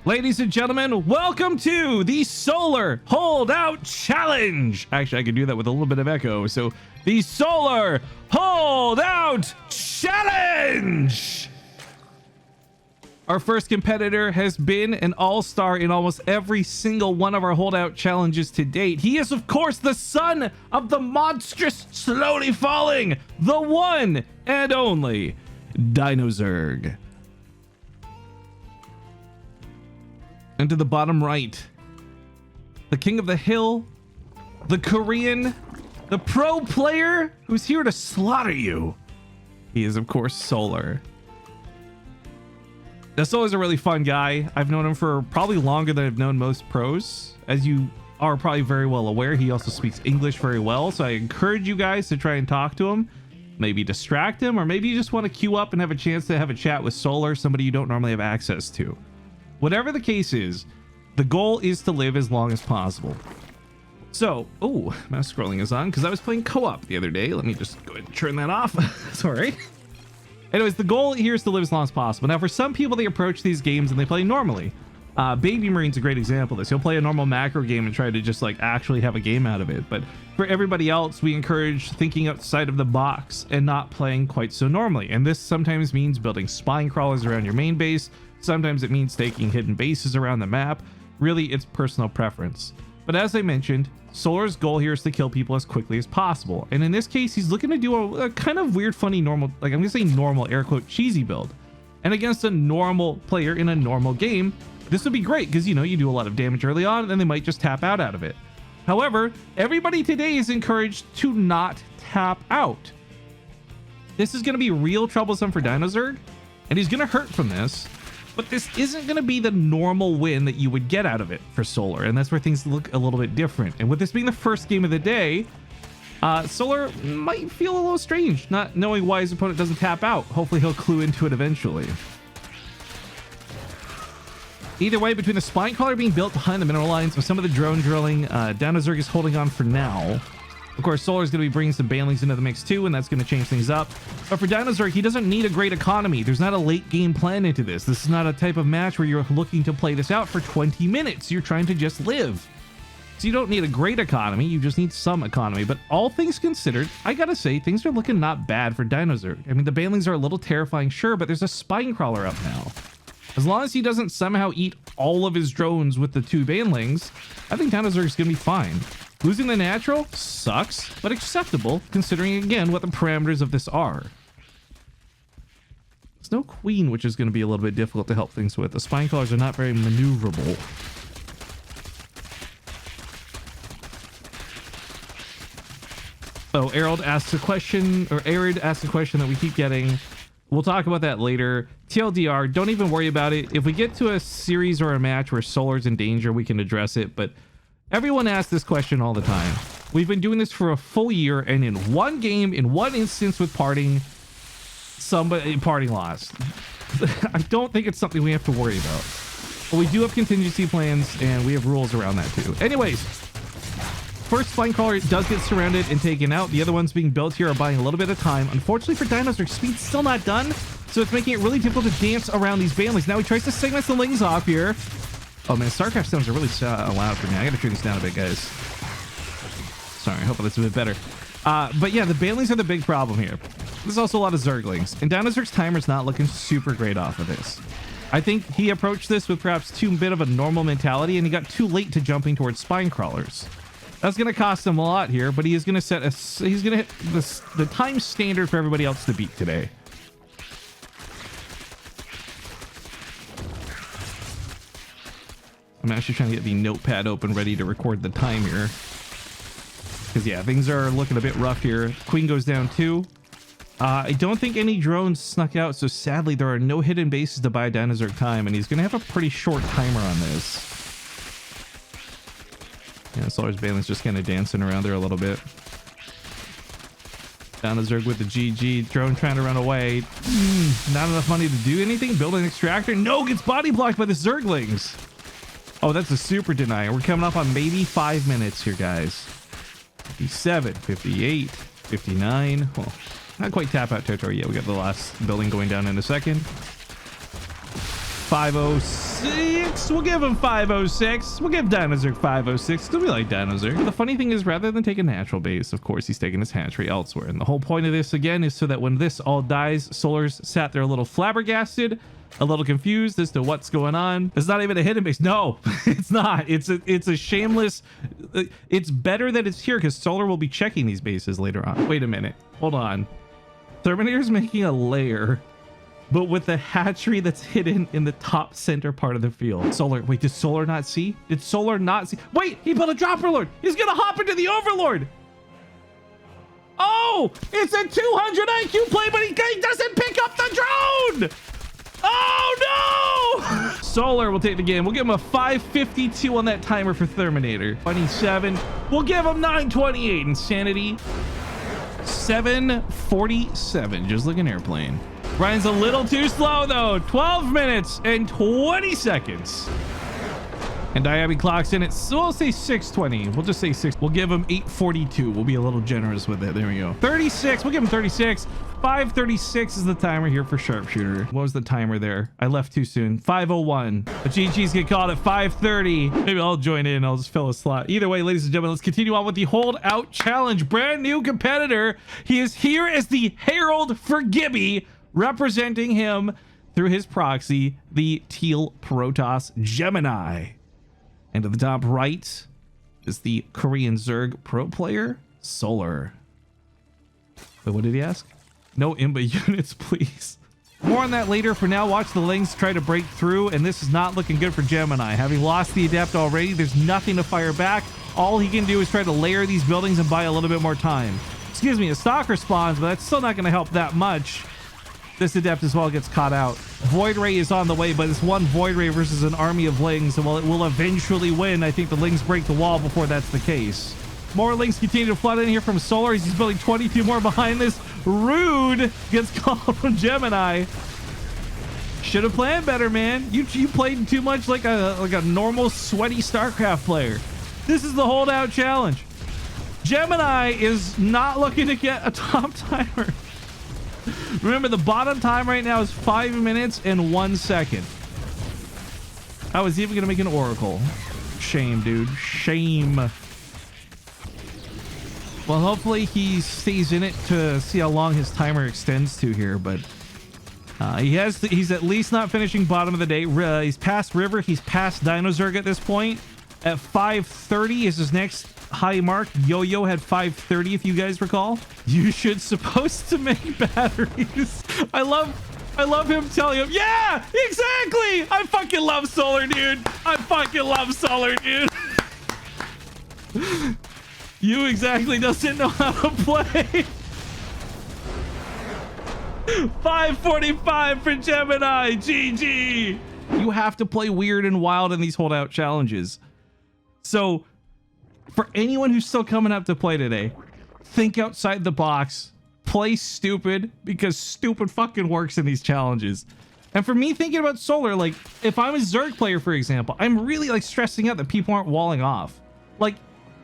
Ladies and gentlemen, welcome to the Solar Holdout Challenge. Actually, I could do that with a little bit of echo. So, the Solar Holdout Challenge. Our first competitor has been an all-star in almost every single one of our holdout challenges to date. He is, of course, the son of the monstrous, slowly falling, the one and only Dinozerg. And to the bottom right, the king of the hill, the Korean, the pro player who's here to slaughter you. He is, of course, Solar. Now, Solar's a really fun guy. I've known him for probably longer than I've known most pros. As you are probably very well aware, he also speaks English very well. So I encourage you guys to try and talk to him. Maybe distract him, or maybe you just want to queue up and have a chance to have a chat with Solar, somebody you don't normally have access to. Whatever the case is, the goal is to live as long as possible. So, oh, mouse scrolling is on because I was playing co-op the other day. Let me just go ahead and turn that off. Sorry. Anyways, the goal here is to live as long as possible. Now, for some people, they approach these games and they play normally. Baby Marine's a great example of this. He'll play a normal macro game and try to just like actually have a game out of it. But for everybody else, we encourage thinking outside of the box and not playing quite so normally. And this sometimes means building spine crawlers around your main base. Sometimes it means taking hidden bases around the map. Really, it's personal preference. But as I mentioned, Solar's goal here is to kill people as quickly as possible. And in this case, he's looking to do a kind of weird, funny, normal, like I'm gonna say normal, air quote, cheesy build. And against a normal player in a normal game, this would be great because, you know, you do a lot of damage early on and then they might just tap out of it. However, everybody today is encouraged to not tap out. This is gonna be real troublesome for Dinozerg, and he's gonna hurt from this. But this isn't going to be the normal win that you would get out of it for Solar, and that's where things look a little bit different. And with this being the first game of the day, Solar might feel a little strange, not knowing why his opponent doesn't tap out. Hopefully he'll clue into it eventually. Either way, between the spine crawler being built behind the mineral lines with some of the drone drilling, Dinozerg is holding on for now. Of course, Solar is going to be bringing some banelings into the mix too, and that's going to change things up. But for Dinozerg, he doesn't need a great economy. There's not a late game plan into this. This is not a type of match where you're looking to play this out for 20 minutes. You're trying to just live. So you don't need a great economy. You just need some economy. But all things considered, I gotta say, things are looking not bad for Dinozerg. I mean, the banelings are a little terrifying, sure, but there's a spine crawler up now. As long as he doesn't somehow eat all of his drones with the two banelings, I think Dinozerg's gonna be fine. Losing the natural sucks, but acceptable considering, again, what the parameters of this are. There's no queen, which is going to be a little bit difficult to help things with. The spine crawlers are not very maneuverable. So Arid asks a question that we keep getting. We'll talk about that later. TLDR, don't even worry about it. If we get to a series or a match where Solar's in danger, we can address it, but everyone asks this question all the time. We've been doing this for a full year, and in one game, in one instance with parting, somebody parting lost. I don't think it's something we have to worry about. But we do have contingency plans, and we have rules around that too. Anyways, first spine crawler does get surrounded and taken out. The other ones being built here are buying a little bit of time. Unfortunately for Dinozerg, speed's still not done, so it's making it really difficult to dance around these banelings. Now he tries to segment the lings off here. Oh man, StarCraft sounds are really loud for me. I gotta turn these down a bit, guys. Sorry, I hope that's a bit better. But yeah, the banelings are the big problem here. There's also a lot of Zerglings, and Dinozerg's timer's not looking super great off of this. I think he approached this with perhaps too bit of a normal mentality, and he got too late to jumping towards spine crawlers. That's gonna cost him a lot here, but he is gonna set he's gonna hit the time standard for everybody else to beat today. I'm actually trying to get the notepad open, ready to record the time here. Because, yeah, things are looking a bit rough here. Queen goes down too. I don't think any drones snuck out, so sadly there are no hidden bases to buy Dinozerg time, and he's going to have a pretty short timer on this. Yeah, Solar's Bane's just kind of dancing around there a little bit. Dinozerg with the GG. Drone trying to run away. Not enough money to do anything. Build an extractor. No, gets body blocked by the Zerglings. Oh, that's a super denier. We're coming up on maybe 5 minutes here, guys. 57, 58, 59. Well, not quite tap out territory yet. We got the last building going down in a second. 506. We'll give him 506. We'll give Dinozerg 506 because we like Dinozerg. The funny thing is, rather than take a natural base, of course, he's taking his hatchery elsewhere. And the whole point of this, again, is so that when this all dies, Solar's sat there a little flabbergasted, a little confused as to what's going on. It's not even a hidden base. No, it's not. It's a shameless. It's better that it's here because Solar will be checking these bases later on. Wait a minute. Hold on. Terminator's making a lair, but with the hatchery that's hidden in the top center part of the field. Solar, wait, did Solar not see? Did Solar not see? Wait, he built a dropper lord. He's gonna hop into the overlord. Oh, it's a 200 IQ play, but he doesn't pick up the drone. Oh no! Solar will take the game. We'll give him a 552 on that timer for Terminator. 27. We'll give him 928 insanity. 747. Just like an airplane. Ryan's a little too slow though. 12 minutes and 20 seconds. And Diaby clocks in at, so we'll say 620. We'll just say 6. We'll give him 842. We'll be a little generous with it. There we go. 36. We'll give him 36. 536 is the timer here for Sharpshooter. What was the timer there? I left too soon. 501. But GG's get called at 530. Maybe I'll join in. I'll just fill a slot. Either way, ladies and gentlemen, let's continue on with the Holdout Challenge. Brand new competitor. He is here as the Herald for Gibby, representing him through his proxy, the Teal Protoss Gemini. And to the top right is the Korean Zerg pro player, Solar. But what did he ask? No Imba units, please. More on that later. For now, watch the Lings try to break through, and this is not looking good for Gemini. Having lost the Adept already, there's nothing to fire back. All he can do is try to layer these buildings and buy a little bit more time. Excuse me, a Stalker spawns, but that's still not going to help that much. This Adept as well gets caught out. Void Ray is on the way, but it's one Void Ray versus an army of Lings, and while it will eventually win, I think the Lings break the wall before that's the case. More Lings continue to flood in here from Solar. He's building 22 more behind this. Rude gets called from Gemini. Should have planned better, man. You played too much like a normal sweaty StarCraft player. This is the Holdout Challenge. Gemini is not looking to get a top timer. Remember, the bottom time right now is 5 minutes and 1 second. I was even gonna make an Oracle. Shame, dude. Shame. Well, hopefully he stays in it to see how long his timer extends to here, but he's at least not finishing bottom of the day. He's past River. He's past Dinozerg at this point. At 5:30 is his next high mark. Yo-Yo had 5:30, if you guys recall. You should supposed to make batteries. I love him telling him, yeah, exactly. I fucking love Solar, dude. I fucking love Solar, dude. You exactly doesn't know how to play. 545 for Gemini. GG. You have to play weird and wild in these Holdout challenges. So for anyone who's still coming up to play today, think outside the box, play stupid, because stupid fucking works in these challenges. And for me, thinking about Solar, like if I'm a Zerg player, for example, I'm really like stressing out that people aren't walling off. Like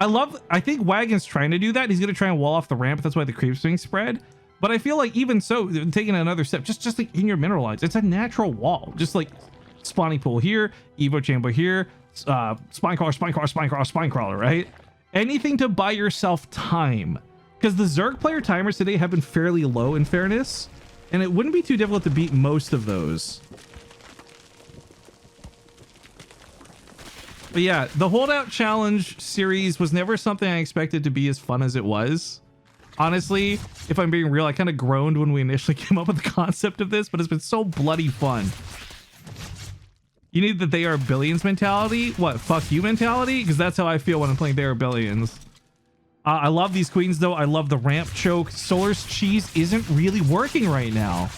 I think Wagon's trying to do that. He's going to try and wall off the ramp. That's why the creep's being spread. But I feel like even so, taking another step, just like in your mineralize, it's a natural wall. Just like spawning pool here, Evo chamber here, spine crawler, right? Anything to buy yourself time, because the Zerg player timers today have been fairly low in fairness, and it wouldn't be too difficult to beat most of those. But yeah, the Holdout Challenge series was never something I expected to be as fun as it was. Honestly, if I'm being real, I kind of groaned when we initially came up with the concept of this, but it's been so bloody fun. You need the They Are Billions mentality. What, fuck you mentality? Because that's how I feel when I'm playing They Are Billions. I love these queens, though. I love the ramp choke. Solar's cheese isn't really working right now.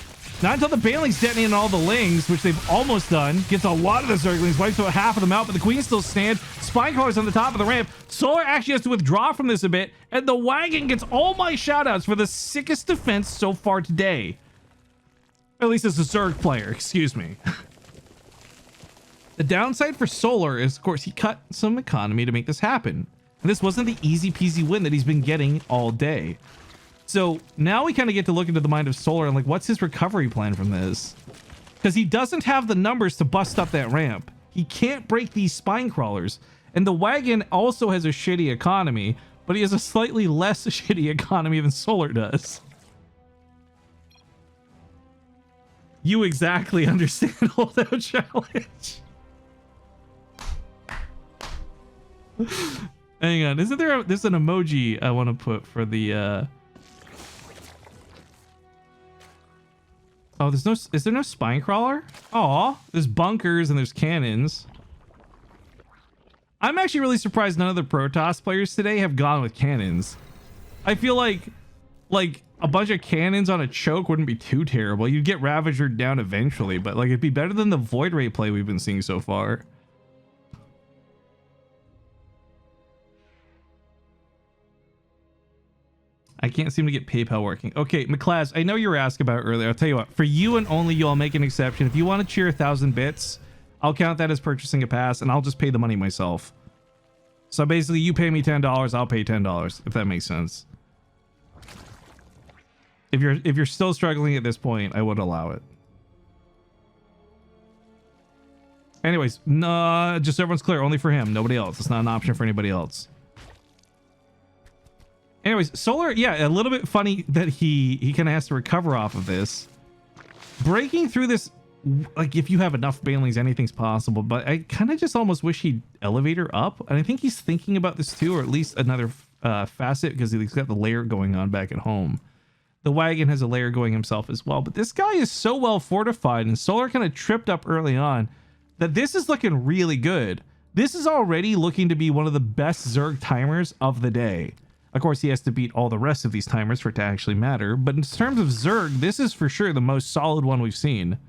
Not until the Banelings detonate in all the Lings, which they've almost done. Gets a lot of the Zerglings, wipes out half of them out, but the Queens still stand. Spinecrawler's on the top of the ramp. Solar actually has to withdraw from this a bit, and the Wagon gets all my shoutouts for the sickest defense so far today. At least as a Zerg player, excuse me. The downside for Solar is, of course, he cut some economy to make this happen. And this wasn't the easy peasy win that he's been getting all day. So now we kind of get to look into the mind of Solar and like, what's his recovery plan from this? because he doesn't have the numbers to bust up that ramp. He can't break these spine crawlers. And the wagon also has a shitty economy, but he has a slightly less shitty economy than Solar does. You exactly understand Holdout challenge. Hang on, isn't there there's an emoji I want to put for the oh, is there no spine crawler? Oh, there's bunkers and there's cannons. I'm actually really surprised none of the Protoss players today have gone with cannons. I feel like a bunch of cannons on a choke wouldn't be too terrible. You'd get Ravager down eventually, but like it'd be better than the Void Ray play we've been seeing so far. I can't seem to get PayPal working. Okay, McClass, I know you were asked about it earlier. I'll tell you what, for you and only you, I'll make an exception. If you want to cheer 1,000 bits, I'll count that as purchasing a pass and I'll just pay the money myself. So basically you pay me $10, I'll pay $10, if that makes sense. If you're still struggling at this point, I would allow it. Anyways, no, just so everyone's clear, only for him, nobody else. It's not an option for anybody else. Anyways, Solar, yeah, a little bit funny that he kind of has to recover off of this. Breaking through this, like if you have enough banelings, anything's possible, but I kind of just almost wish he'd elevator up. And I think he's thinking about this too, or at least another facet, because he's got the layer going on back at home. The wagon has a layer going himself as well, but this guy is so well fortified, and Solar kind of tripped up early on that this is looking really good. This is already looking to be one of the best Zerg timers of the day. Of course, he has to beat all the rest of these timers for it to actually matter, but in terms of Zerg, this is for sure the most solid one we've seen.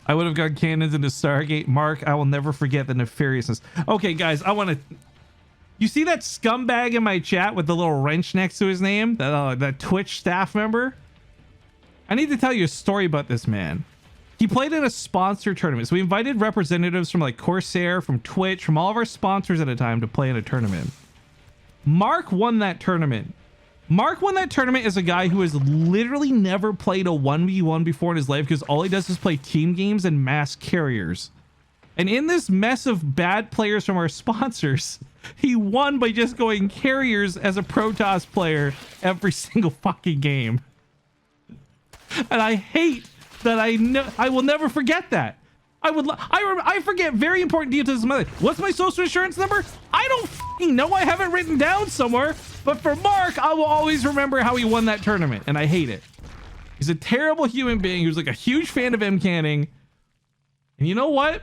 I would have gone cannons into Stargate. Mark, I will never forget the nefariousness. Okay, guys, I want to... You see that scumbag in my chat with the little wrench next to his name? That Twitch staff member? I need to tell you a story about this man. He played in a sponsor tournament. So we invited representatives from like Corsair, from Twitch, from all of our sponsors at a time to play in a tournament. Mark won that tournament. Mark won that tournament as a guy who has literally never played a 1v1 before in his life, because all he does is play team games and mass carriers. And in this mess of bad players from our sponsors, he won by just going carriers as a Protoss player every single fucking game. And I hate that I will never forget that. I forget very important details of my life. What's my social insurance number? I don't fucking know. I have it written down somewhere. But for Mark, I will always remember how he won that tournament, and I hate it. He's a terrible human being. He was like a huge fan of M canning. And you know what?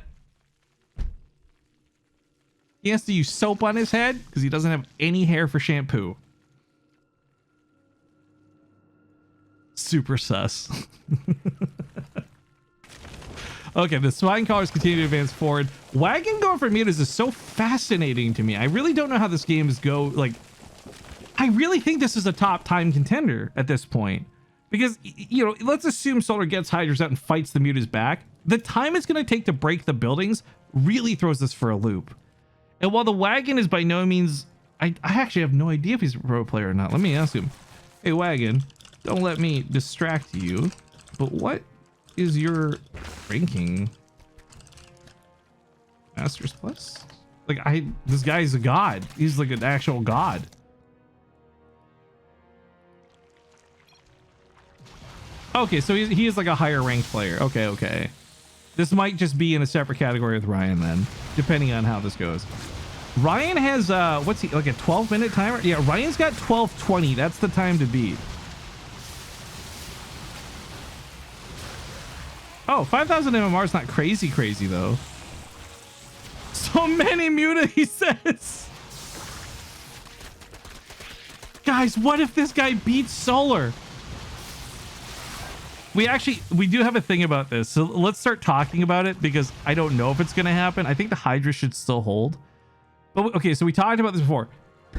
He has to use soap on his head because he doesn't have any hair for shampoo. Super sus. Okay, the spine crawlers continue to advance forward. Wagon going for mutas is so fascinating to me. I really don't know how this game is like, I really think this is a top time contender at this point, because, you know, let's assume Solar gets Hydras out and fights the mutas back. The time it's going to take to break the buildings really throws this for a loop. And while the wagon is by no means, I actually have no idea if he's a pro player or not. Let me ask him. Hey, wagon, don't let me distract you, but what is your ranking? Masters Plus? Like, this guy's a god. He's like an actual god. Okay, so he is like a higher ranked player. Okay. This might just be in a separate category with Ryan then, depending on how this goes. Ryan has, what's he, like a 12-minute timer? Yeah, Ryan's got 12:20. That's the time to beat. Oh, 5,000 MMR is not crazy though. So many muta, he says. Guys, what if this guy beats Solar? We do have a thing about this, so let's start talking about it, because I don't know if it's going to happen. I think the Hydra should still hold. But okay, so we talked about this before.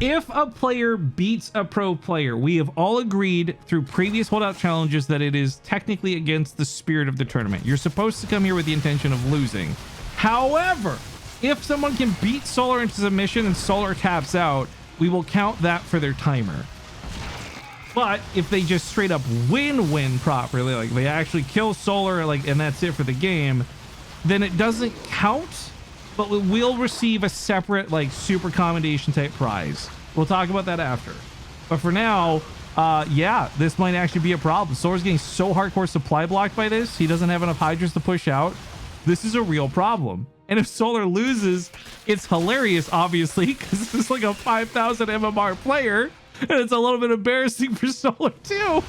If a player beats a pro player, we have all agreed through previous Holdout challenges that it is technically against the spirit of the tournament. You're supposed to come here with the intention of losing. However, if someone can beat Solar into submission and Solar taps out, we will count that for their timer. But if they just straight up win properly, like they actually kill Solar, like, and that's it for the game, then it doesn't count, but we will receive a separate like super commendation type prize. We'll talk about that after. But for now, yeah, this might actually be a problem. Solar's getting so hardcore supply blocked by this. He doesn't have enough Hydras to push out. This is a real problem. And if Solar loses, it's hilarious, obviously, because this is like a 5,000 MMR player. And it's a little bit embarrassing for Solar too.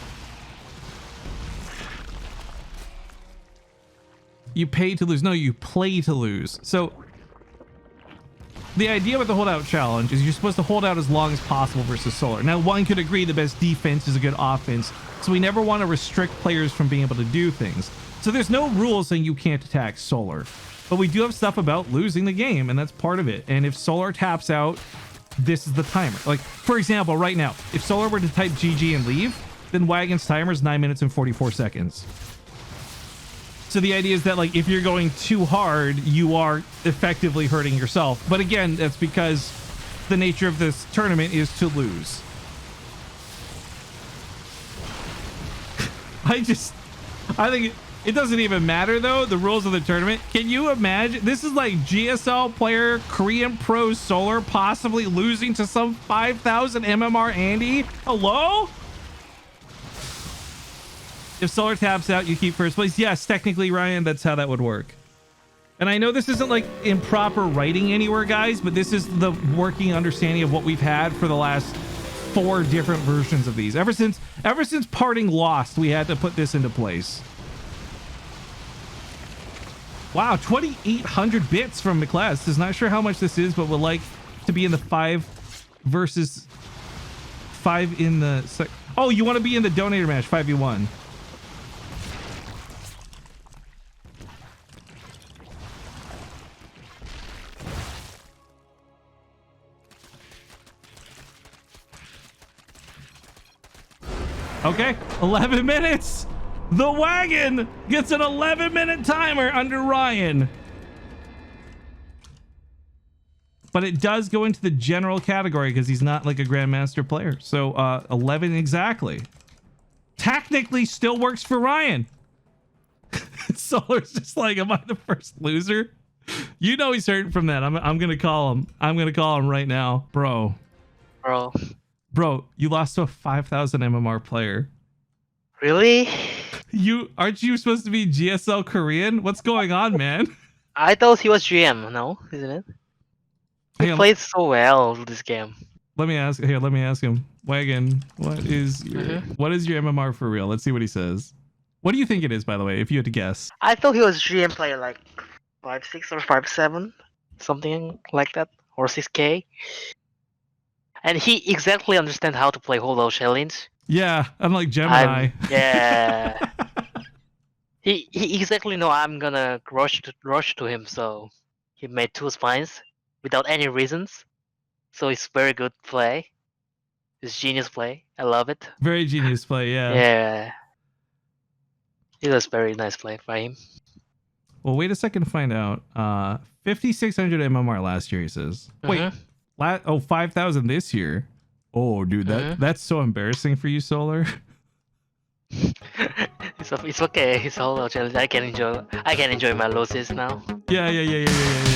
You pay to lose. No, you play to lose. So the idea with the holdout challenge is you're supposed to hold out as long as possible versus Solar. Now, one could agree the best defense is a good offense. So we never want to restrict players from being able to do things. So there's no rules saying you can't attack Solar. But we do have stuff about losing the game, and that's part of it. And if Solar taps out, this is the timer. Like, for example, right now, if Solar were to type GG and leave, then Wagon's timer is 9 minutes and 44 seconds. So the idea is that, like, if you're going too hard, you are effectively hurting yourself. But again, that's because the nature of this tournament is to lose. I think it doesn't even matter, though, the rules of the tournament. Can you imagine? This is like GSL player, Korean Pro Solar, possibly losing to some 5,000 MMR Andy. Hello? If Solar taps out, you keep first place. Yes, technically, Ryan, that's how that would work. And I know this isn't like improper writing anywhere, guys, but this is the working understanding of what we've had for the last 4 different versions of these. Ever since Parting Lost, we had to put this into place. Wow, 2,800 bits from McClass. Is not sure how much this is, but would like to be in the 5 versus 5 in the... Oh, you want to be in the donator match, 5v1. Okay, 11 minutes. The Wagon gets an 11-minute timer under Ryan. But it does go into the general category because he's not like a Grandmaster player. So 11 exactly. Technically still works for Ryan. Solar's just like, am I the first loser? You know he's hurting from that. I'm gonna call him. I'm gonna call him right now. Bro, you lost to a 5,000 MMR player. Really? Aren't you supposed to be GSL Korean? What's going on, man? I thought he was GM, no? Isn't it? He played so well this game. Let me ask him. Wagon, what is your MMR for real? Let's see what he says. What do you think it is, by the way, if you had to guess? I thought he was GM player like 5.6 or 5.7, something like that, or 6K. And he exactly understands how to play Holdout challenge. Yeah, unlike Gemini. Yeah. he exactly know I'm gonna rush to him, so he made 2 spines without any reasons. So it's very good play. It's genius play. I love it. Very genius play, yeah. Yeah. It was very nice play by him. Well, wait a second to find out. 5,600 MMR last year, he says. Wait, 5,000 this year. Oh, dude, that's so embarrassing for you, Solar. It's okay. It's all challenge. I can enjoy my losses now. Yeah.